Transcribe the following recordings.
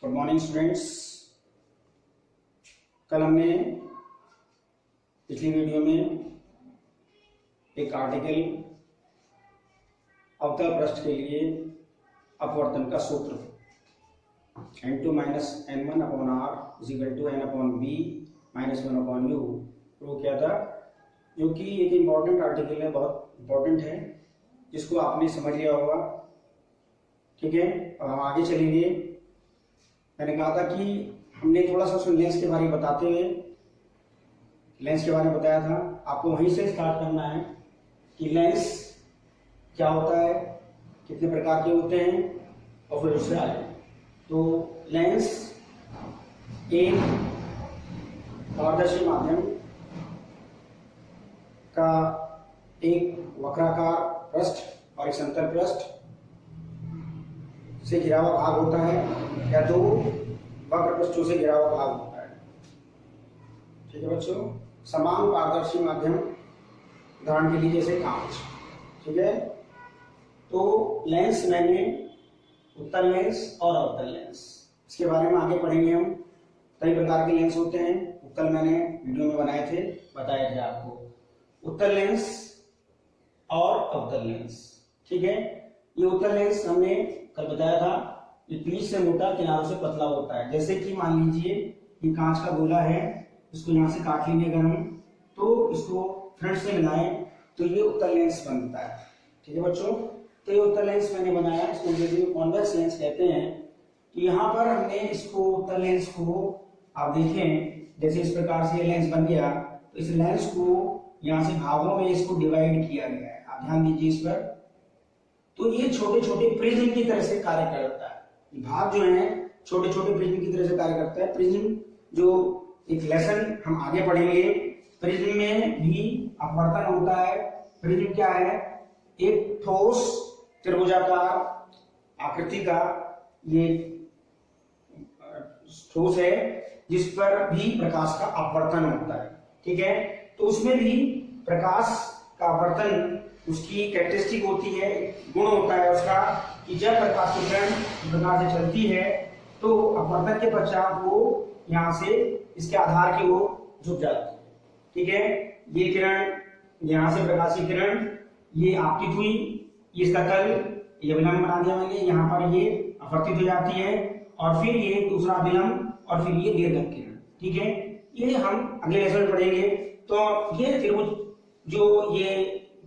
Good morning students. कल हमने पिछली वीडियो में एक आर्टिकल अवतल पृष्ठ के लिए अपवर्तन का सूत्र n2 minus n1 upon r equal to n upon b minus 1 upon u prove किया था, जो कि एक इम्पॉर्टेंट आर्टिकल है, बहुत इम्पॉर्टेंट है, जिसको आपने समझ लिया होगा। ठीक है, अब हम आगे चलेंगे। मैंने कहा था कि हमने थोड़ा सा उसमें लेंस के बारे में बताते हुए लेंस के बारे में बताया था। आपको वहीं से स्टार्ट करना है कि लेंस क्या होता है, कितने प्रकार के होते हैं, और फिर उससे आगे। तो लेंस एक पारदर्शी माध्यम का एक वक्राकार पृष्ठ और एक समतल पृष्ठ से घिरा हुआ भाग होता है, या दो वक्र पृष्ठों से घिरा हुआ भाग होता है। ठीक है बच्चों, समान पारदर्शी माध्यम, उदाहरण के लिए जैसे कांच। ठीक है, तो लेंस मैंने उत्तल लेंस और अवतल लेंस, इसके बारे में आगे पढ़ेंगे हम। कई प्रकार के लेंस होते हैं, उत्तल मैंने वीडियो में बनाए थे, बताया था आपको, उत्तल लेंस और अवतल लेंस। ठीक है, ये उत्तल लेंस हमने कल बताया था, ये बीच से मोटा किनारों से पतला होता है। जैसे कि मान लीजिए ये कांच का गोला है, इसको यहाँ से काट लेंगे अगर हम, तो इसको फ्रंट से मिलाएं तो ये उत्तल लेंस बनता है। ठीक है बच्चों, तो ये उत्तल लेंस मैंने बनाया, इसको अंग्रेजी में कॉन्वेक्स लेंस कहते हैं। तो यहाँ पर हमने इसको उत्तल लेंस को आप देखें, जैसे इस प्रकार से ये लेंस बन गया, तो इस लेंस को यहाँ से भागों में इसको डिवाइड किया गया है। आप ध्यान दीजिए इस पर। तो ये छोटे छोटे प्रिज्म की तरह से कार्य करता है। भाग जो है छोटे छोटे प्रिज्म की तरह से कार्य करता है। प्रिज्म जो एक लेसन हम आगे पढ़ेंगे, प्रिज्म में भी अपवर्तन होता है। प्रिज्म क्या है? एक ठोस त्रिभुजाकार आकृति का ये ठोस है, जिस पर भी प्रकाश का अपवर्तन होता है। ठीक है, तो उसमें भी प्रकाश का अपवर्तन, उसकी कैरेक्टरिस्टिक होती है, गुण होता है उसका, कि जब प्रकाश की किरण प्रकाश से चलती है तो अपवर्तन के पश्चात वो यहाँ से इसके आधार की ओर झुक जाती है। ठीक है, ये किरण, यहाँ से प्रकाश की किरण ये आपतित हुई, ये इसका तल, ये विलंब बना दिया मैंने, यहाँ पर ये अपवर्तित हो जाती है, और फिर ये दूसरा विलंब, और फिर ये दीर्घक किरण। ठीक है, ये हम अगले लेसन में पढ़ेंगे। तो ये त्रिभुज जो ये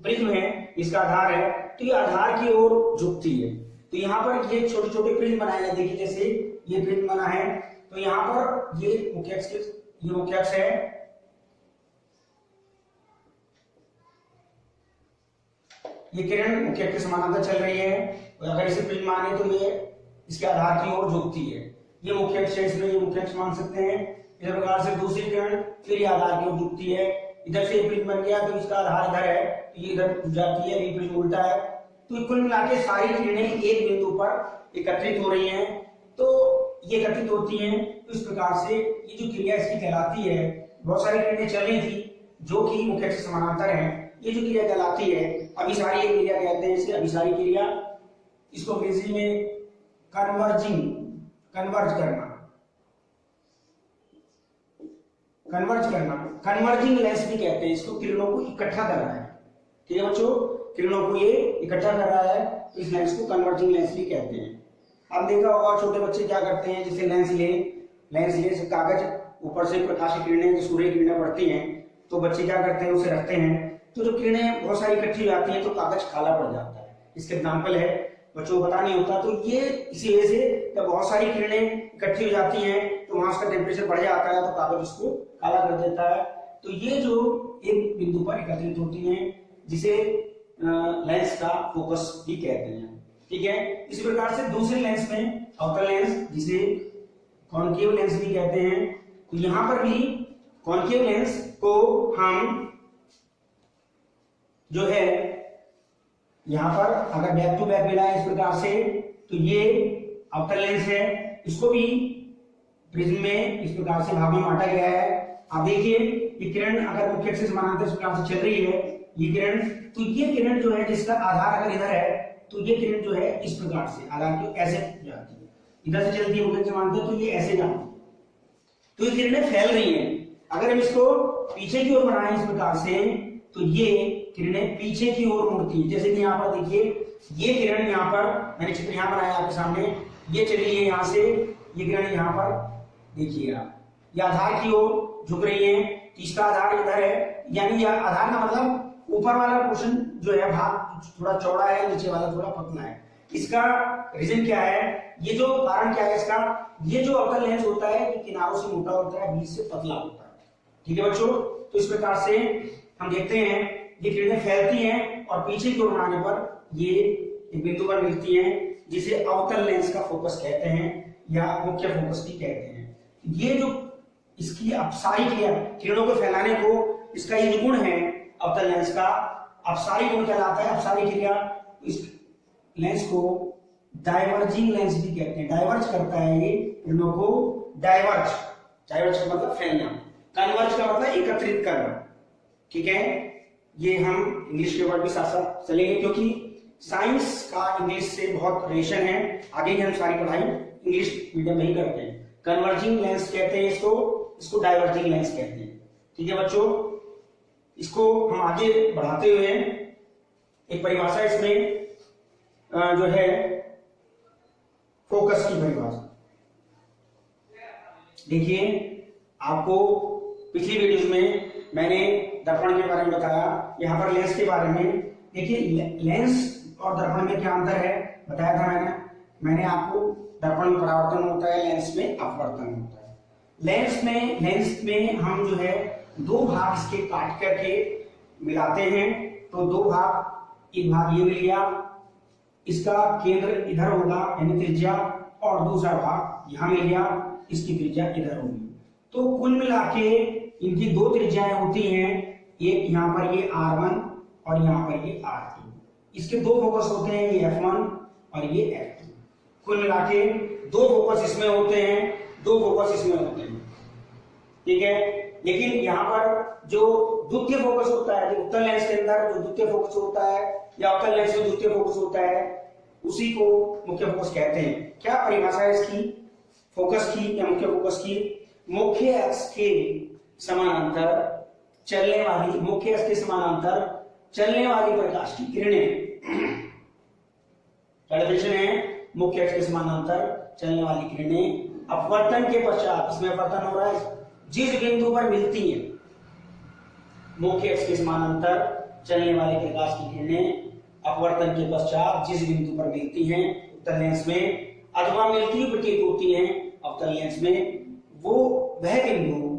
प्रिज्म है, इसका आधार है, तो ये आधार की ओर झुकती है। तो यहाँ पर ये छोटे छोटे प्रिज्म बनाए हैं। देखिए जैसे ये प्रिज्म बना है, तो यहाँ पर ये मुख्य अक्ष है, ये किरण मुख्य अक्ष के समानांतर चल रही है। और अगर इसे प्रिज्म माने तो ये इसके आधार की ओर झुकती है। ये मुख्य अक्ष है, इसलिए ये मुख्य अक्ष मान सकते हैं। इस प्रकार से दूसरी किरण फिर ये आधार की ओर झुकती है। इधर से प्रिज्म बन गया तो इसका आधार इधर है, तो ये इधर जाती है, ये प्रिज्म उल्टा है। तो कुल मिला के सारी किरणें एक बिंदु पर एकत्रित हो रही हैं। तो ये एकत्रित होती हैं, तो इस प्रकार से ये जो क्रिया इसकी कहलाती है, बहुत सारी किरणें चल रही थी जो कि मुख्य अक्ष से समानांतर हैं, ये जो क्रिया कहलाती है अभिसारी क्रिया कहते हैं इसे, अभिसारी क्रिया। इसको अंग्रेजी में कन्वर्जिंग लेंस भी कहते हैं इसको। किरणों को इकट्ठा कर रहा है। ठीक है बच्चों, किरणों को ये इकट्ठा कर रहा है, तो इस लेंस को कन्वर्जिंग लेंस भी कहते हैं। अब देखा होगा छोटे बच्चे क्या करते हैं, जैसे लेंस ले कागज, ऊपर से प्रकाश की किरणें, जो सूर्य की किरणें पड़ती हैं, तो बच्चे क्या करते हैं, उसे रखते हैं, तो जो किरणें बहुत सारी इकट्ठी हो जाती हैं तो कागज काला पड़ जाता है। इसका एग्जाम्पल है, बच्चों को पता नहीं होता। तो ये इसी वजह से जब बहुत सारी किरणें इकट्ठी हो जाती हैं तो वहां उसका टेम्परेचर बढ़ जाता है, तो कागज उसको काला कर देता है। तो ये जो एक बिंदु पर एकत्रित होती हैं, जिसे लेंस का फोकस भी कहते हैं। ठीक है, इसी प्रकार से दूसरे लेंस में अवतल लेंस, जिसे कॉनकेव लेंस भी कहते हैं, तो यहाँ पर भी कॉनकेव लेंस को हम जो है यहाँ पर अगर बैक टू बैक मिला इस प्रकार से, तो ये अवतल लेंस है। इसको भी प्रिज्म में इस प्रकार से भाग में बांटा गया है। आप देखिए, ये किरण अगर मुख्य अक्ष से समानांतर इस प्रकार से चल रही है, ये किरण, तो ये किरण जो है जिसका आधार अगर इधर है, तो ये किरण जो है इस प्रकार से आधार की ऐसे जाती है। इधर से चलती है मुख्य अक्ष समानांतर, तो ये ऐसे जाती है, तो ये किरणें फैल रही हैं। अगर हम इसको पीछे की ओर बनाएं इस प्रकार से, तो ये किरणें पीछे की ओर मुड़ती है। जैसे कि यहाँ पर देखिए, ये किरण यहाँ पर, मैंने चित्र यहाँ बनाया आपके सामने, ये चली है यहाँ से, ये किरण यहाँ पर देखिए आप, ये आधार की ओर झुक रही है, तीसरा आधार इधर है, यानी यह आधार का मतलब ऊपर वाला पोर्शन जो है भाग थोड़ा चौड़ा है, नीचे वाला थोड़ा पतला है। इसका रीजन क्या है, ये जो कारण क्या है इसका, ये जो अवतल लेंस होता है ये किनारों से मोटा होता है, बीच से पतला होता है। ठीक है बच्चों, तो इस प्रकार से हम देखते हैं ये किरणें फैलती हैं और पीछे की ओर बनाने पर ये एक बिंदु पर मिलती हैं, जिसे अवतल लेंस का फोकस कहते हैं या मुख्य फोकस भी कहते हैं। ये जो इसकी अपसारी क्रिया, किरणों को फैलाने को, इसका ये गुण है अवतल लेंस का, अपसारी गुण कहलाता है। अपसारी क्रिया इस लेंस को डाइवर्जिंग लेंस भी कहते हैं, डाइवर्ज करता है ये किरणों को, डाइवर्ज, डाइवर्ज का मतलब फैलना, कन्वर्ज का मतलब एकत्रित करना। ठीक है, ये हम इंग्लिश के वर्ड भी साथ साथ चलेंगे, क्योंकि साइंस का इंग्लिश से बहुत रिलेशन है, आगे की हम सारी पढ़ाई इंग्लिश मीडियम में ही करते हैं। कन्वर्जिंग लेंस कहते हैं इसको डाइवर्जिंग लेंस कहते हैं। ठीक है बच्चों, इसको हम आगे बढ़ाते हुए एक परिभाषा इसमें जो है फोकस की परिभाषा देखिए, आपको पिछली वीडियोस में मैंने दर्पण के बारे में बताया, यहाँ पर लेंस के बारे में। देखिए लेंस और दर्पण में क्या अंतर है बताया था मैंने आपको। दर्पण में परावर्तन होता है, लेंस में अपवर्तन होता है। लेंस में हम जो है दो भाग इसके काट करके मिलाते हैं, तो दो भाग, एक भाग ये मिल गया, इसका केंद्र इधर होगा यानी त्रिज्या, और दूसरा भाग यहां मिल गया, इसकी त्रिज्या इधर होगी। तो कुल मिला के इनकी दो त्रिज्याएं होती हैं, एक यहाँ पर ये R1 और यहाँ पर ये R2। इसके दो फोकस होते हैं, ये F1 और ये F2। कुल मिला के दो फोकस इसमें होते हैं, दो फोकस इसमें होते हैं। ठीक है, लेकिन यहाँ पर जो द्वितीय फोकस होता है, जो उत्तल लेंस के अंदर जो द्वितीय फोकस होता है या अवतल लेंस में द्वितीय फोकस होता है, उसी को मुख्य फोकस कहते हैं। क्या परिभाषा है इसकी, फोकस की या मुख्य फोकस की? मुख्य अक्ष के समानांतर चलने वाली, मुख्य अक्ष के समानांतर चलने वाली प्रकाश की किरणें, क्या डेफिनेशन है, मुख्य अक्ष के समानांतर चलने वाली किरणें अपवर्तन के पश्चात, इसमें अपवर्तन हो रहा है, जिस बिंदु पर मिलती है, मुख्य अक्ष के समानांतर चलने वाली प्रकाश की किरणें अपवर्तन के पश्चात जिस बिंदु पर मिलती हैं उत्तल लेंस में, अथवा मिलती हुई प्रतीत होती हैं अवतल लेंस में, वो वह बिंदु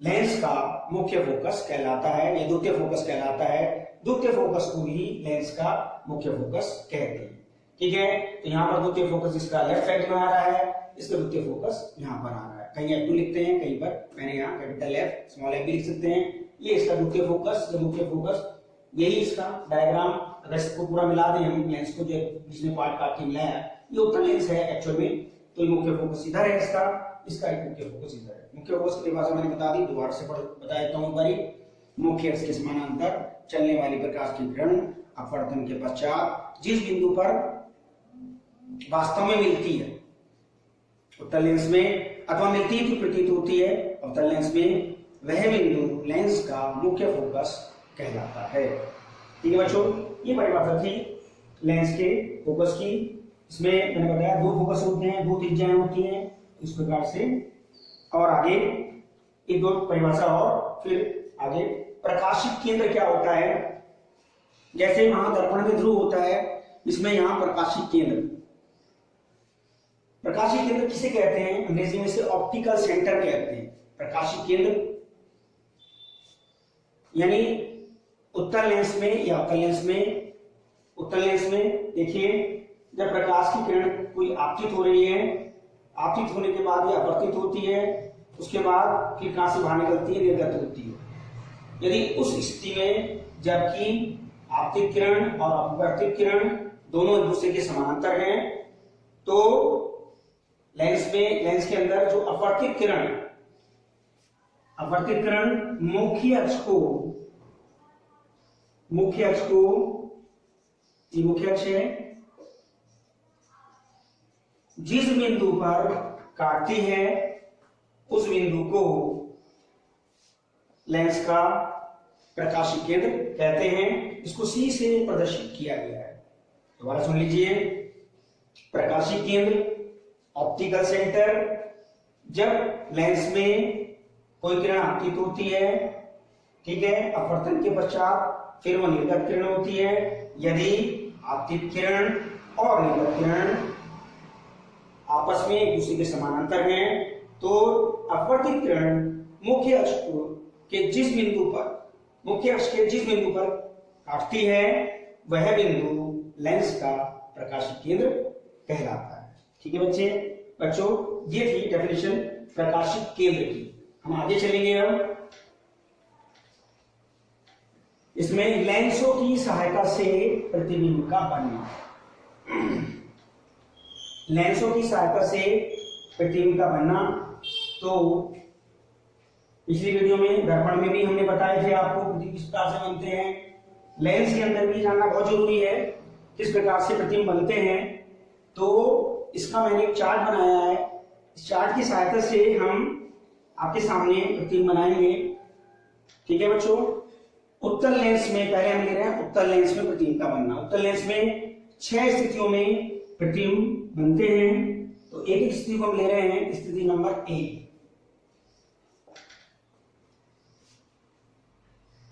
लेंस का मुख्य फोकस कहलाता है या द्वितीय फोकस कहलाता है। द्वितीय फोकस को ही लेंस का मुख्य फोकस कहते हैं। ठीक है, तो यहाँ पर द्वितीय फोकस इसका लेफ्ट साइड में आ रहा है, इसका द्वितीय फोकस यहाँ पर आ रहा है। कहीं F2 लिखते हैं, कहीं पर मैंने यहाँ कैपिटल F स्मॉल f भी लिख सकते हैं। ये इसका द्वितीय फोकस, ये मुख्य फोकस, यही इसका डायग्राम। अगर इसको पूरा मिला दें हम लेंस को, जो जिसने पार्ट काट के मिलाया, ये उत्तल लेंस है एक्चुअल में, तो ये मुख्य फोकस इधर है इसका एक मुख्य फोकस इधर है। मुख्य फोकस की परिभाषा मैंने बता दी, दोबारा से बता देता हूं एक बारी। मुख्य अक्ष के समानांतर चलने वाली प्रकाश की किरण अपवर्तन के पश्चात जिस बिंदु पर वास्तव में मिलती है उत्तल लेंस में, अथवा मिलती ही प्रतीत होती है अवतल लेंस में, वह बिंदु लेंस का मुख्य फोकस कहलाता है। ठीक है बच्चों, ये परिभाषा थी लेंस के फोकस की। इसमें मैंने बताया दो फोकस होते हैं, दो त्रिज्याएं होती हैं, इस प्रकार से। और आगे एक दो परिभाषा और, फिर आगे प्रकाशिक केंद्र क्या होता है। जैसे वहां दर्पण में ध्रुव होता है, इसमें यहां प्रकाशिक केंद्र, प्रकाशिक केंद्र किसे कहते हैं, अंग्रेजी में से ऑप्टिकल सेंटर कहते हैं। प्रकाशिक केंद्र यानी उत्तल लेंस में या अवतल लेंस में, उत्तल लेंस में देखिए जब प्रकाश की किरण कोई आपतित हो रही है, आपतित होने के बाद ये अपवर्तित होती है, उसके बाद फिर कहां से बाहर निकलती है, निर्गत होती है। यदि उस स्थिति में जबकि आपतित किरण और अपवर्तित किरण दोनों एक दूसरे के समानांतर हैं, तो लेंस के अंदर जो अपवर्तित किरण मुख्य अक्ष को, ये मुख्य अक्ष है, जिस बिंदु पर काटती है उस बिंदु को लेंस का प्रकाशीय केंद्र कहते हैं। इसको सी से प्रदर्शित किया गया है। दोबारा सुन लीजिए, प्रकाशीय केंद्र ऑप्टिकल सेंटर, जब लेंस में कोई किरण आपतित होती है, ठीक है, अपवर्तन के पश्चात फिर वो निर्गत किरण होती है। यदि आपतित किरण और निर्गत किरण आपस में एक दूसरे के समानांतर हैं, तो अपवर्तित किरण मुख्य अक्ष के जिस बिंदु पर काटती है वह बिंदु लेंस का प्रकाशीय केंद्र कहलाता है। ठीक है बच्चों, ये थी डेफिनेशन प्रकाशीय केंद्र की। हम आगे चलेंगे। अब इसमें लेंसों की सहायता से प्रतिबिंब का बनना। लेंसों की सहायता से प्रतिबिंब का बनना, तो पिछली वीडियो में दर्पण में भी हमने बताए थे आपको प्रतिबिंब किस प्रकार से बनते हैं। लेंस के अंदर भी जानना बहुत जरूरी है किस प्रकार से प्रतिबिंब बनते हैं। तो इसका मैंने एक चार्ट बनाया है। इस चार्ट की सहायता से हम आपके सामने प्रतिबिंब बनाएंगे। ठीक है बच्चों, उत्तल लेंस में पहले हम ले रहे हैं उत्तल लेंस में प्रतिबिंब का बनना। उत्तल लेंस में 6 स्थितियों में प्रतिबिंब बनते हैं। तो एक एक स्थिति को हम ले रहे हैं। स्थिति नंबर 1,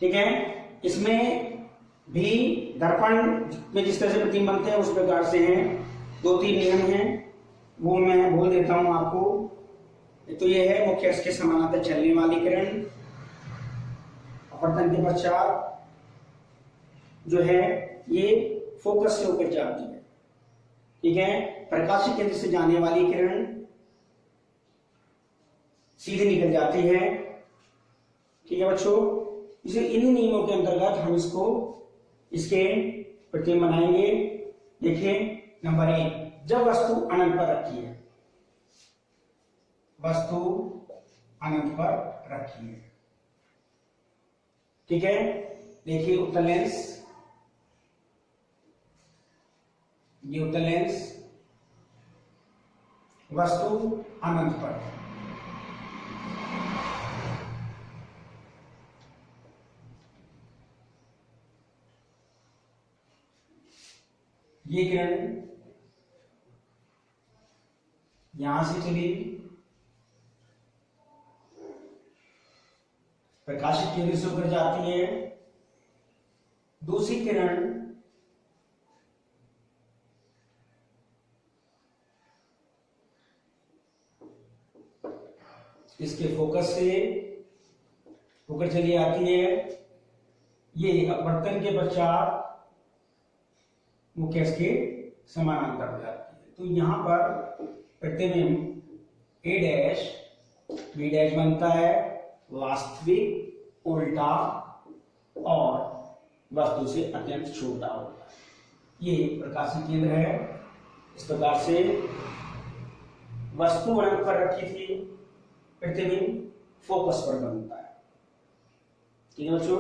ठीक है, इसमें भी दर्पण में जिस तरह से प्रतिबिंब बनते हैं उस प्रकार से हैं। 2-3 नियम हैं, वो मैं बोल देता हूं आपको। तो ये है मुख्य अक्ष के समानांतर चलने वाली किरण, अपवर्तन के पश्चात जो है ये फोकस से होकर जाती है। ठीक है, प्रकाशीय केंद्र से जाने वाली किरण सीधे निकल जाती है। ठीक है बच्चों, इसे इन्हीं नियमों के अंतर्गत हम इसके प्रतिबिंब बनाएंगे। देखिए नंबर 1, जब वस्तु अनंत पर रखी है, वस्तु अनंत पर रखी है। ठीक है, देखिए उत्तल लेंस, ये उत्तल लेंस, वस्तु अनंत पर, ये किरण यहां से चली, प्रकाशित केंद्र से होकर जाती है। दूसरी किरण इसके फोकस से होकर चली आती है। ये अपवर्तन के पश्चात मुख्य अक्ष के समानांतर हो जाती है। तो यहां पर प्रतिबिंब A डैश B डैश बनता है, वास्तविक, उल्टा और वस्तु से अत्यंत छोटा होता है। ये प्रकाशीय केंद्र है। इस प्रकार से वस्तु अनंत पर रखी थी, प्रतिबिंब फोकस पर बनता है। ठीक है बच्चों,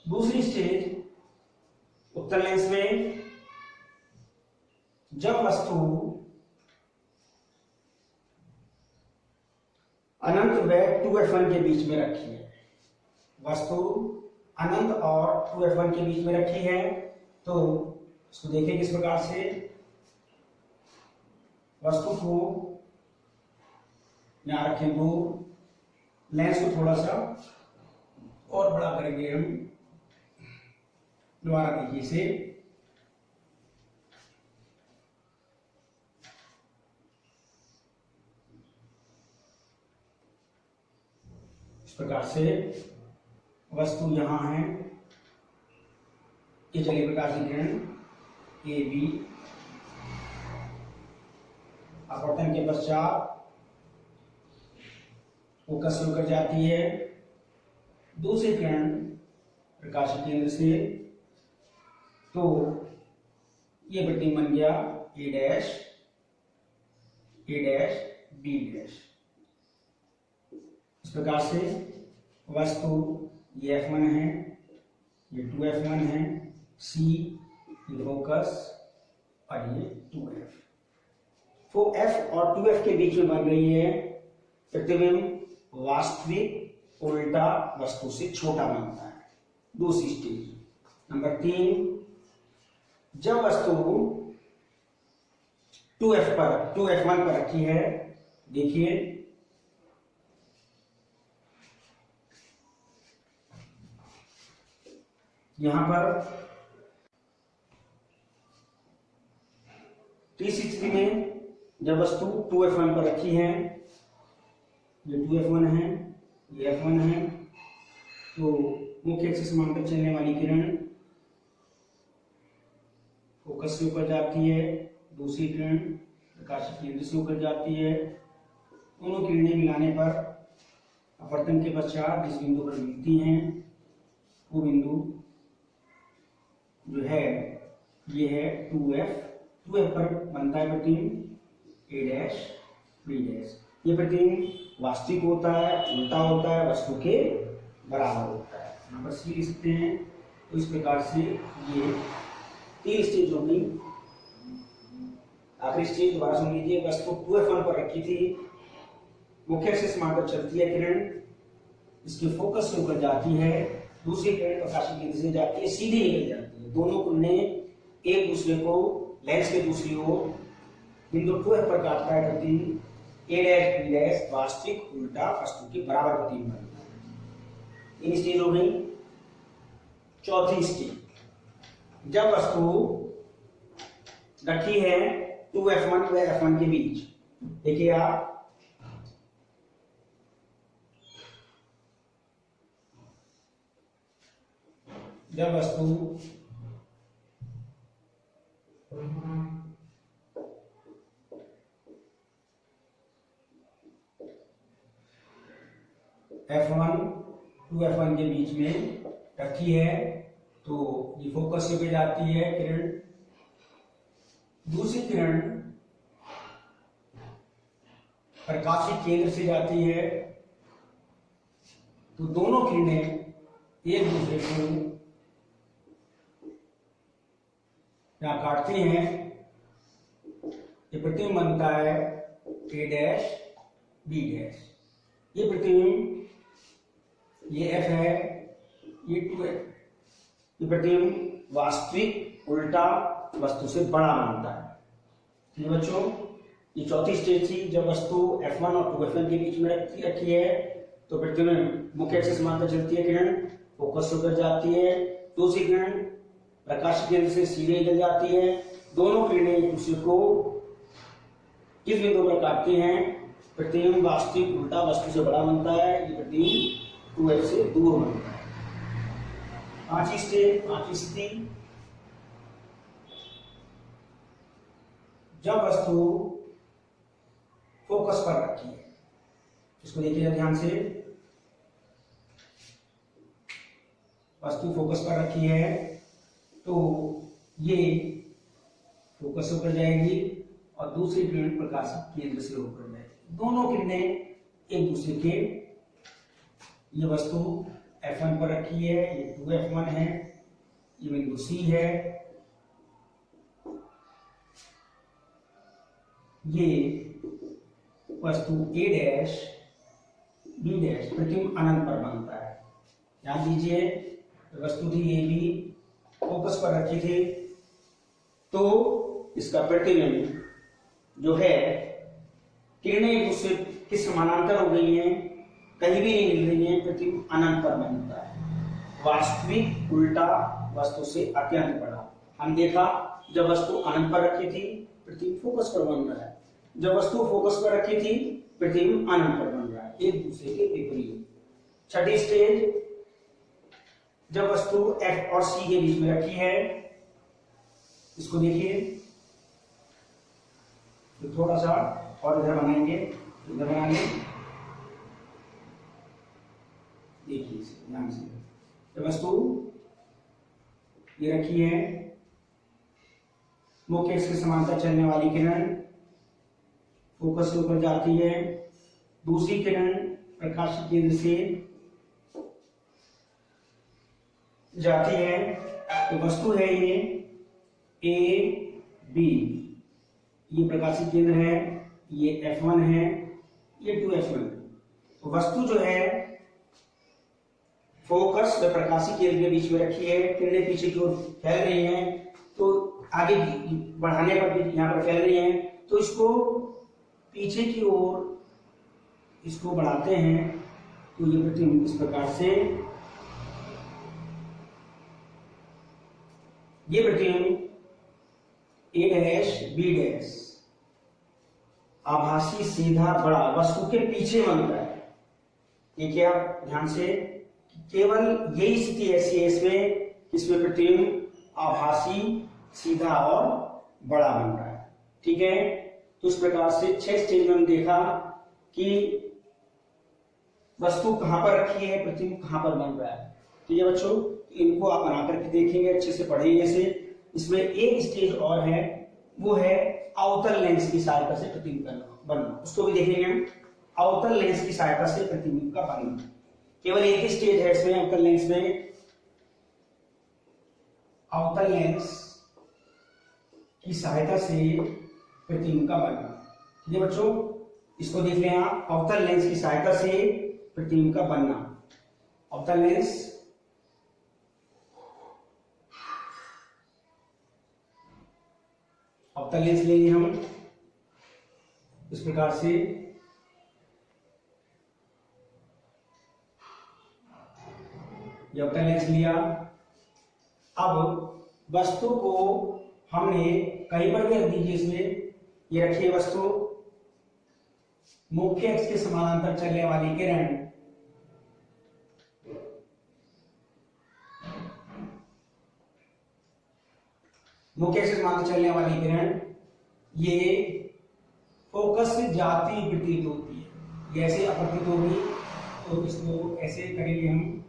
दूसरी स्टेज उत्तल लेंस में, जब वस्तु अनंत व 2f1 के बीच में रखी है, वस्तु अनंत और 2f1 के बीच में रखी है, तो इसको देखें किस प्रकार से। वस्तु को यहां रखें दूर, लेंस को थोड़ा सा और बड़ा करेंगे हम। दोबारा देखिए इसे, इस प्रकार से वस्तु यहां है। ये चलिए प्रकाशीय किरण A B, अपवर्तन के पश्चात फोकस से होकर जाती है। दूसरी किरण प्रकाशीय केंद्र से, तो ये प्रतिबिंब बन गया A डैश B डैश। इस प्रकार से वस्तु ये F1 है, ये 2F1 है, C ये फोकस और ये 2F। F और 2F के बीच में बन रही है प्रतिबिंब वास्तविक उल्टा वस्तु से छोटा बनता है। दूसरी स्टेज। नंबर 3, जब वस्तु 2F1 पर रखी है, देखिए यहां पर T63 में जब वस्तु 2F1 पर रखी है, ये 2F1 है, ये F1 है, तो मुख्य एक्सिस से समांतर चलने वाली किरण फोकस से ऊपर जाती है, दूसरी किरण प्रकाशिक केंद्र से ऊपर जाती है। दोनों किरणें मिलाने पर अपवर्तन के पश्चात जिस बिंदु पर मिलती हैं वो बिंदु जो है ये है 2F पर बनता है प्रतिबिंब A', B'। ये प्रतिबिंब वास्तविक होता है, उल्टा होता है, वस्तु के बराबर होता है। यहाँ पर सी लिख सकते हैं। तो इस प्रकार से ये 3 स्टेज हो गई। आखिरी स्टेज दोबारा सुन लीजिए। वस्तु 2F1 पर रखी थी, मुख्य एक्सिस से समांतर चलती है किरण, इसके फोकस से ऊपर जाती है, दूसरी किरण प्रकाशिक केंद्र से जाती है, सीधी निकल जाती है। दोनों किरणें एक दूसरे को लेंस के दूसरी ओर बिंदु 2F पर काटता है प्रतिबिंब A', वास्तविक उल्टा वस्तु के बराबर प्रतिबिंब बनता है। 3 स्टेज हो गई। चौथी स्टेज, जब वस्तु रखी है 2F1 व F1 के बीच, देखिए आप जब वस्तु F1 2F1 के बीच में रखी है, तो ये फोकस से भी जाती है किरण, दूसरी किरण प्रकाशिक केंद्र से जाती है, तो दोनों किरणें एक दूसरे को यहाँ काटती हैं। ये प्रतिबिंब बनता है A', B'। ये प्रतिबिंब ये F है, ये 2F। ये प्रतिबिंब वास्तविक उल्टा वस्तु से बड़ा बनता है। ठीक है बच्चों, ये चौथी स्टेज थी। जब वस्तु F1 और 2F1 के बीच में रखी है, तो प्रतिबिंब मुख्य एक्सिस से समांतर चलती है किरण, फोकस से ऊपर जाती है, दूसरी किरण प्रकाश केंद्र से सीधे निकल जाती है। दोनों किरणें एक दूसरे को किस बिंदु पर काटती हैं? प्रतिबिंब वास्तविक उल्टा वस्तु से बड़ा बनता है। ये प्रतिबिंब 2F से दूर बनता है। पांचवी स्थिति, जब वस्तु फोकस पर रखी है, इसको देखिएगा ध्यान से। वस्तु फोकस पर रखी है तो ये फोकस से होकर जाएगी और दूसरी किरण प्रकाशिक केंद्र से होकर जाएगी। दोनों किरणें एक दूसरे के, ये वस्तु F1 पर रखी है, ये 2F1 है, ये बिंदु C है, ये वस्तु A', B', प्रतिबिंब अनंत पर बनता है। ध्यान दीजिए, वस्तु थी AB, फोकस पर रखी थी, तो इसका प्रतिबिंब जो है, किरणें एक दूसरे के समानांतर हो गई हैं, कहीं भी नहीं मिल रही है, प्रतिबिंब अनंत पर बनता है। वास्तविक उल्टा वस्तु से अत्यंत बड़ा। हम देखा, जब वस्तु अनंत पर रखी थी, प्रतिबिंब फोकस पर बन रहा है। जब वस्तु फोकस पर रखी थी, प्रतिबिंब अनंत पर बन रहा है, एक दूसरे के विपरीत। छठी स्टेज, जब वस्तु F और C के बीच में रखी है, इसको देखिए, तो थोड़ा सा और इधर बनाएंगे, इधर बनाएंगे, देखिए ध्यान से। जब वस्तु ये रखी है, मुख्य एक्सिस के समांतर चलने वाली किरण फोकस से ऊपर जाती है, दूसरी किरण प्रकाशिक केंद्र से जाती है, तो वस्तु है ये A, B, ये प्रकाशीय केंद्र है, ये F1 है, ये 2F1। तो वस्तु जो है फोकस व प्रकाशीय केंद्र के बीच में रखी है, किरणें पीछे की ओर फैल रही हैं, तो आगे बढ़ाने पर भी यहाँ पर फैल रही हैं, तो इसको पीछे की ओर इसको बढ़ाते हैं, तो ये प्रतिबिंब इस प्रकार से, ये प्रतिबिंब A डैश B डैश आभासी सीधा बड़ा वस्तु के पीछे बनता है। ये क्या, ध्यान से, केवल यही स्थिति ऐसी है इसमें प्रतिबिंब आभासी सीधा और बड़ा बन रहा है। ठीक है, तो इस प्रकार से 6 स्टेज में हम देखा कि वस्तु कहां पर रखी है, प्रतिबिंब कहां पर बन रहा है। ठीक है बच्चों, इनको आप बना करके देखेंगे, अच्छे से पढ़ेंगे इसे। इसमें एक स्टेज और है, वो है अवतल लेंस की सहायता से प्रतिबिंब बनना, उसको भी देखेंगे हम। अवतल लेंस की सहायता से प्रतिबिंब का बनना, केवल एक ही स्टेज है इसमें, अवतल लेंस में। अवतल लेंस की सहायता से प्रतिबिंब का बनना। ठीक है बच्चों, इसको देख लें आप, अवतल लेंस की सहायता से प्रतिबिंब का बनना। अवतल लेंस लेंगे हम इस प्रकार से, ये अवतल लेंस लिया। अब वस्तु को हमने कहीं पर भी रख दीजिए, इसमें ये रखिए वस्तु, मुख्य अक्ष के समानांतर चलने वाली किरण मुख्य अक्ष के समानांतर चलने वाली किरण ये फोकस से जाती प्रतीत होती है। ये ऐसे अपवर्तित होगी, तो इसको ऐसे करेंगे हम,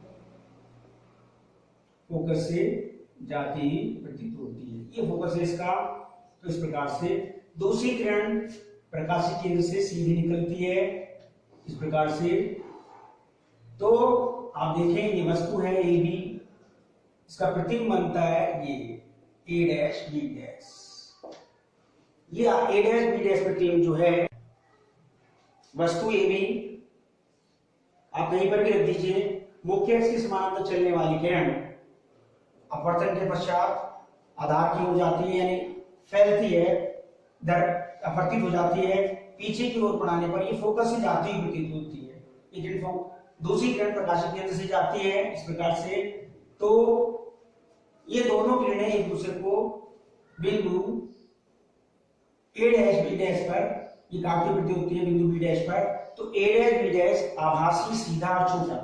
फोकस से जाती प्रतीत होती है, ये फोकस है इसका। तो इस प्रकार से दूसरी किरण प्रकाशीय केंद्र से सीधी निकलती है, इस प्रकार से। तो आप देखें, ये वस्तु है AB, इसका प्रतिबिंब बनता है ये A डैश B डैश। ये A डैश B डैश प्रतिबिंब जो है, वस्तु AB आप कहीं पर भी रख दीजिए, मुख्य अक्ष के समानांतर चलने वाली किरण अपवर्तन के पश्चात आधार की ओर जाती है, यानी फैलती है, अपवर्तित हो जाती है, पीछे की ओर बढ़ाने पर ये फोकस से जाती हुई प्रतीत होती है। लेकिन दूसरी किरण प्रकाशीय केंद्र से जाती है इस प्रकार से। तो ये दोनों किरणें एक दूसरे को बिंदु A डैश B डैश पर ये काटती प्रतीत होती है, बिंदु B डैश पर। तो A डैश B डैश आभासी सीधा और छोटा,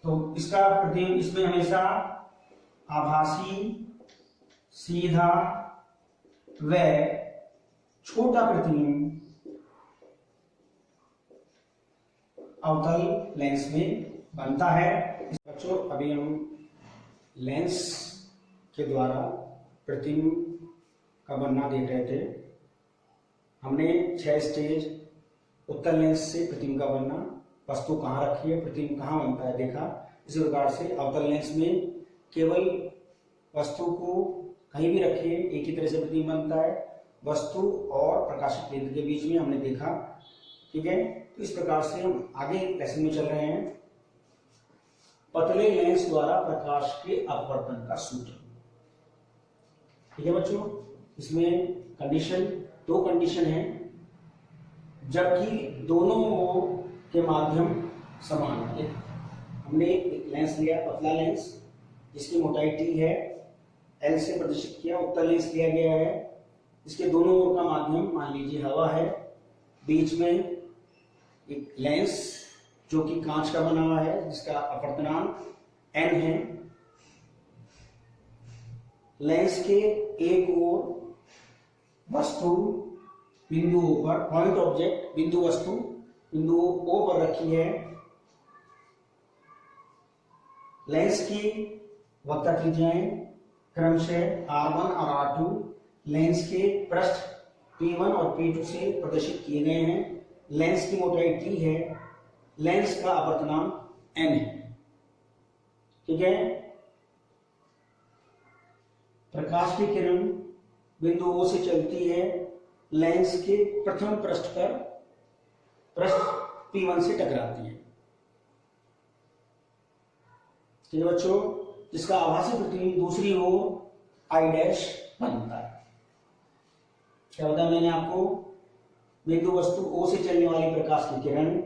तो इसका प्रतिबिंब इसमें हमेशा आभासी सीधा व छोटा प्रतिबिंब अवतल लेंस में बनता है। बच्चों, अभी हम लेंस के द्वारा प्रतिबिंब का बनना देख रहे थे। हमने 6 स्टेज, उत्तल लेंस से प्रतिबिंब का बनना, वस्तु कहाँ रखी है, प्रतिबिंब कहाँ बनता है देखा। इसी प्रकार से अवतल लेंस में केवल वस्तु को कहीं भी रखिए, एक ही तरह से प्रतिबिंब बनता है, वस्तु और प्रकाशित केंद्र के बीच में हमने देखा। ठीक है, तो इस प्रकार से हम आगे लेसन में चल रहे हैं। पतले लेंस द्वारा प्रकाश के अपवर्तन का सूत्र। ठीक है बच्चों, इसमें कंडीशन, 2 कंडीशन है, जबकि दोनों के माध्यम समान है। हमने एक लेंस लिया, पतला लेंस, जिसकी मोटाई T है, L से प्रदर्शित किया। उत्तल लेंस लिया गया है, इसके दोनों ओर का माध्यम मान लीजिए हवा है, बीच में एक लेंस जो कि कांच का बना हुआ है, जिसका अपवर्तनांक n है। लेंस के एक ओर वस्तु बिंदु O पर, पॉइंट ऑब्जेक्ट बिंदु वस्तु बिंदु O पर रखी है। लेंस की वक्रता त्रिज्याएं क्रमशः R1 और R2 लेंस के पृष्ठ P1 और P2 से प्रदर्शित किए गए हैं। लेंस की मोटाई T है, लेंस का अपवर्तनांक n है। ठीक है, प्रकाश की किरण बिंदु O से चलती है, लेंस के प्रथम पृष्ठ पर पृष्ठ P1 से टकराती है। ठीक है बच्चों, जिसका आभासी प्रतिबिंब दूसरी ओर I डैश बनता है। क्या बताया मैंने आपको? बिंदु वस्तु O से चलने वाली प्रकाश की किरण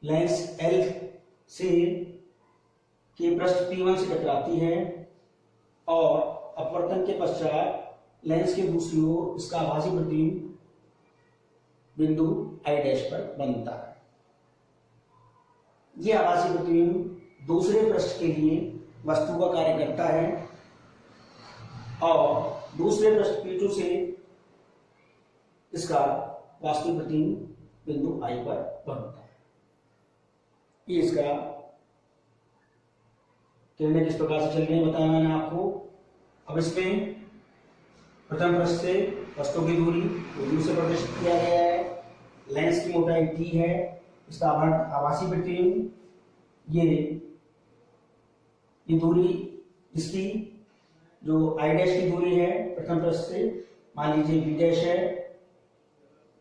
लेंस L से के पृष्ठ P1 से टकराती है और अपवर्तन के पश्चात लेंस के दूसरी ओर इसका आभासी प्रतिबिंब बिंदु I डैश पर बनता है। यह आभासी प्रतिबिंब दूसरे पृष्ठ के लिए वस्तु का कार्य करता है और दूसरे पृष्ठ P2 से इसका वास्तविक प्रतिबिंब बिंदु I पर बनता है। ये इसका किरणें किस प्रकार से चल रही है बताया मैंने आपको। अब इसमें प्रथम पृष्ठ से वस्तु की दूरी से प्रदर्शित किया गया है। लेंस की मोटाई T है, इसका आभासी प्रतिबिंब ये दूरी इसकी जो I डैश की दूरी है प्रथम पृष्ठ से मान लीजिए V डैश है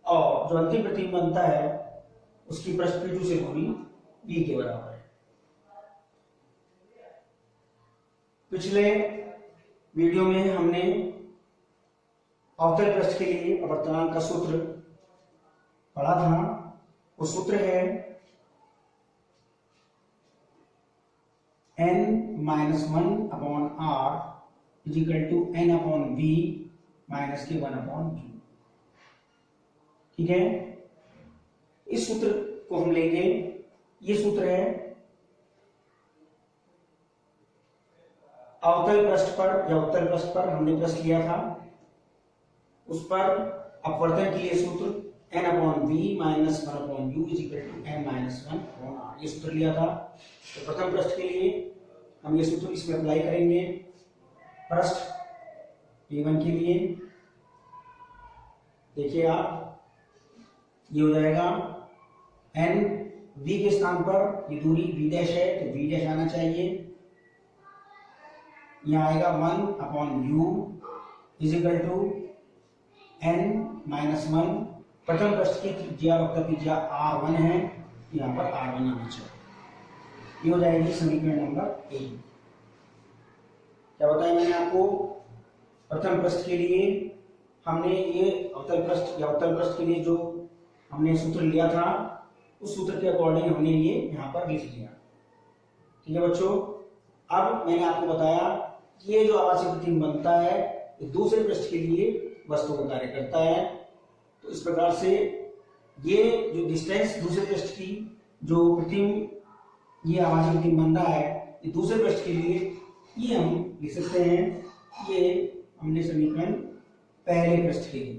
और जो अंतिम प्रतिबिंब बनता है उसकी पृष्ठ P2 से दूरी V के बराबर है। पिछले वीडियो में हमने अवतल पृष्ठ के लिए अपवर्तनांक का सूत्र पढ़ा था। वो सूत्र है n-1/r = n/v - k1/v। ठीक है, इस सूत्र को हम लेंगे। ये सूत्र है अवतल पृष्ठ पर या उत्तल पृष्ठ पर हमने पृष्ठ लिया था, उस पर अपवर्तन के लिए सूत्र n/v - 1/u = n-1/r ये सूत्र लिया था। तो प्रथम पृष्ठ के लिए हम ये सूत्र इसमें अप्लाई करेंगे। पृष्ठ P1 के लिए देखिए आप, ये हो जाएगा n v के स्थान पर ये दूरी v डैश है तो v डैश आना चाहिए। यहाँ आएगा 1/u = n-1। प्रथम पृष्ठ की त्रिज्या वक्र त्रिज्या r1 है, यहाँ पर r1 आना चाहिए। ये हो जाएगी समीकरण नंबर 1। क्या बताया मैंने आपको? प्रथम पृष्ठ के लिए हमने ये अवतल पृष्ठ या उत्तल पृष्ठ के लिए जो हमने सूत्र लिया था उस सूत्र के अकॉर्डिंग हमने ये यहाँ पर लिख लिया। ठीक है बच्चों, अब मैंने आपको बताया कि ये जो आभासी प्रतिबिंब बनता है ये दूसरे पृष्ठ के लिए वस्तु का कार्य करता है। तो इस प्रकार से ये जो डिस्टेंस दूसरे पृष्ठ की जो प्रतिबिंब ये आभासी प्रतिबिंब बन रहा है ये दूसरे पृष्ठ के लिए ये हम लिख सकते हैं। ये हमने समीकरण पहले पृष्ठ के लिए,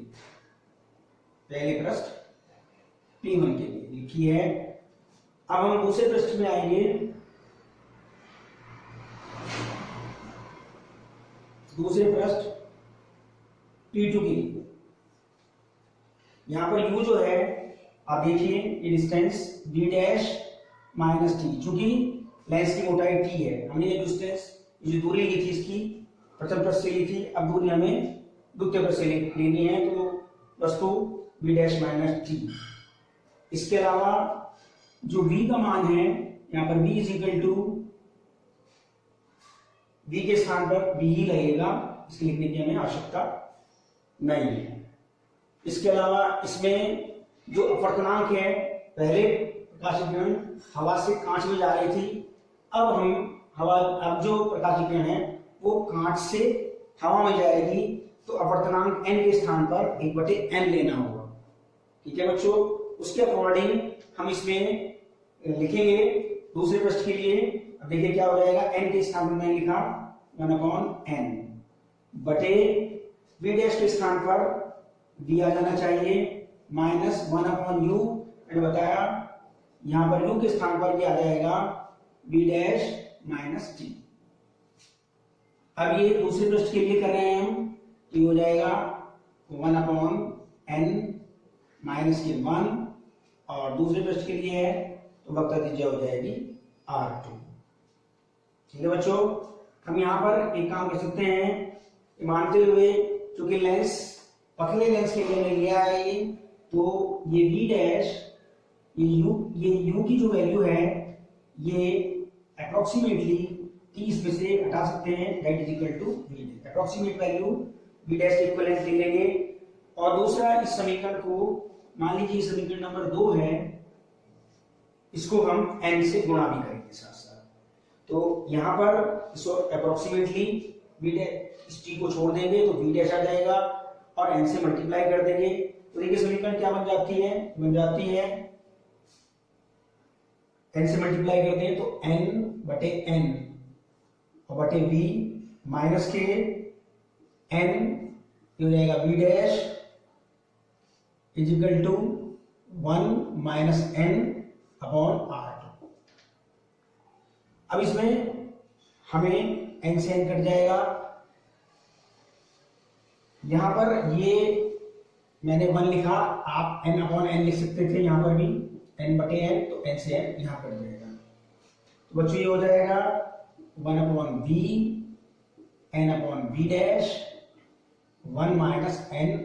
पहले पृष्ठ P1 के लिए लिखी है। अब हम दूसरे पृष्ठ में आएंगे। दूसरे पृष्ठ P2 के लिए यहां पर u जो है आप देखिए ये distance v dash minus t, चूंकि लेंस की मोटाई t है, हमने ये डिस्टेंस जो दूरी ली थी इसकी प्रथम पृष्ठ से ली थी, अब दूरी हमें द्वितीय पृष्ठ से लेनी है तो वस्तु v डैश माइनस t। इसके अलावा जो v का मान है यहाँ पर v = v के स्थान पर v ही लगेगा, इसके लिखने की हमें आवश्यकता नहीं है। इसके अलावा इसमें जो अपवर्तनांक है, पहले प्रकाशित किरण हवा से कांच में जा रही थी, अब जो प्रकाशित किरण है वो कांच से हवा में जाएगी तो अपवर्तनांक n के स्थान पर 1/n लेना होगा। ठीक है बच्चों, उसके अकॉर्डिंग हम इसमें लिखेंगे दूसरे पृष्ठ के लिए। अब देखिए क्या हो जाएगा, n के स्थान पर मैंने लिखा 1/n बटे v डैश के स्थान पर v आ जाना चाहिए माइनस 1/u। मैंने बताया यहां पर u के स्थान पर ये आ जाएगा v डैश माइनस t। अब ये दूसरे पृष्ठ के लिए कर रहे हैं हम, तो ये हो जाएगा 1/n माइनस के 1 और दूसरे पृष्ठ के लिए है तो वक्र त्रिज्या हो जाएगी r2। ठीक है बच्चों, हम यहाँ पर एक काम कर सकते हैं, मानते हुए चूंकि लेंस पतले लेंस के लिए मैं लिया है ये, तो ये v डैश ये u की जो वैल्यू है ये अप्रोक्सीमेटली 30 में से हटा सकते हैं, that is equal to v dash. Approximate value v dash के इक्विवेलेंट ले लेंगे। और दूसरा इस समीकरण को मान लीजिए समीकरण नंबर 2 है, इसको हम n से गुणा भी करेंगे साथ साथ। तो यहां पर इसको अप्रोक्सीमेटली v डैश इस t को छोड़ देंगे तो v डैश आ जाएगा और n से मल्टीप्लाई कर देंगे। तो देखिए समीकरण क्या बन जाती है n से मल्टीप्लाई कर दें तो n बटे n और बटे v माइनस के n हो जाएगा v dash is equal to 1 minus n upon r2। अब इसमें हमें n से n कट जाएगा। यहां पर ये मैंने 1 लिखा, आप n अपॉन n लिख सकते थे, यहां पर भी n बटे n, तो n से n यहां कट जाएगा। तो बच्चों ये हो जाएगा 1 upon v n upon v dash 1 minus n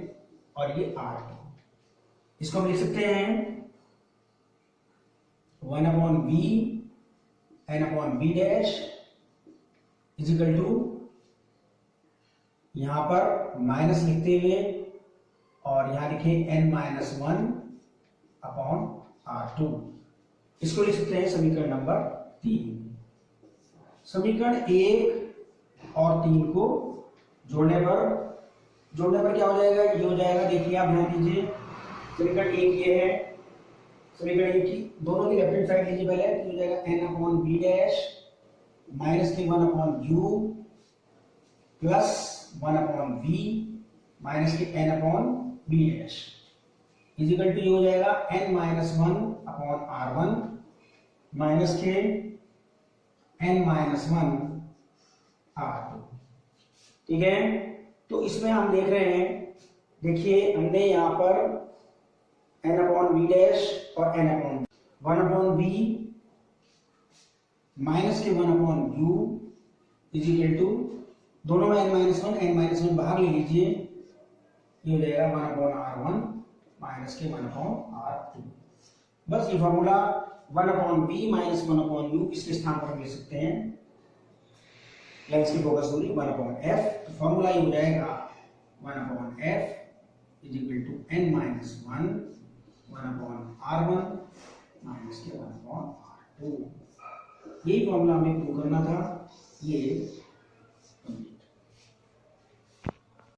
और ये r2। इसको हम लिख सकते हैं 1 upon v n upon v dash is equal to, यहां पर माइनस लिखते हुए और यहां लिखे n माइनस 1 अपॉन r2। इसको लिख सकते हैं समीकरण नंबर 3। समीकरण 1 और 3 को जोड़ने पर क्या हो जाएगा, ये हो जाएगा। देखिए आप ध्यान दीजिए, समीकरण 1 ये है, समीकरण 1 की दोनों की लेफ्ट हैंड साइड लीजिए पहले, तो हो जाएगा n upon v dash minus के 1 upon u plus 1 upon v minus के n upon v dash is equal to, ये हो जाएगा n minus 1 upon r1 minus के n माइनस 1 r2। ठीक है, तो इसमें हम देख रहे हैं, देखिए हमने यहाँ पर n अपॉन v डैश और n upon 1 upon v minus के 1 upon u is equal to, दोनों में n माइनस 1 बाहर ले लीजिए, ये हो जाएगा 1 अपॉन r1 माइनस के 1 अपॉन r2। बस ये formula 1 upon v minus 1 upon u इसके स्थान पर हम ले सकते हैं, लेंस की फोकस दूरी 1 अपॉन f। तो फॉर्मूला ये हो जाएगा 1 upon f is equal to n minus 1 upon r1 minus के 1 अपॉन r2। यही फॉर्मूला हमें प्रूव करना था। ये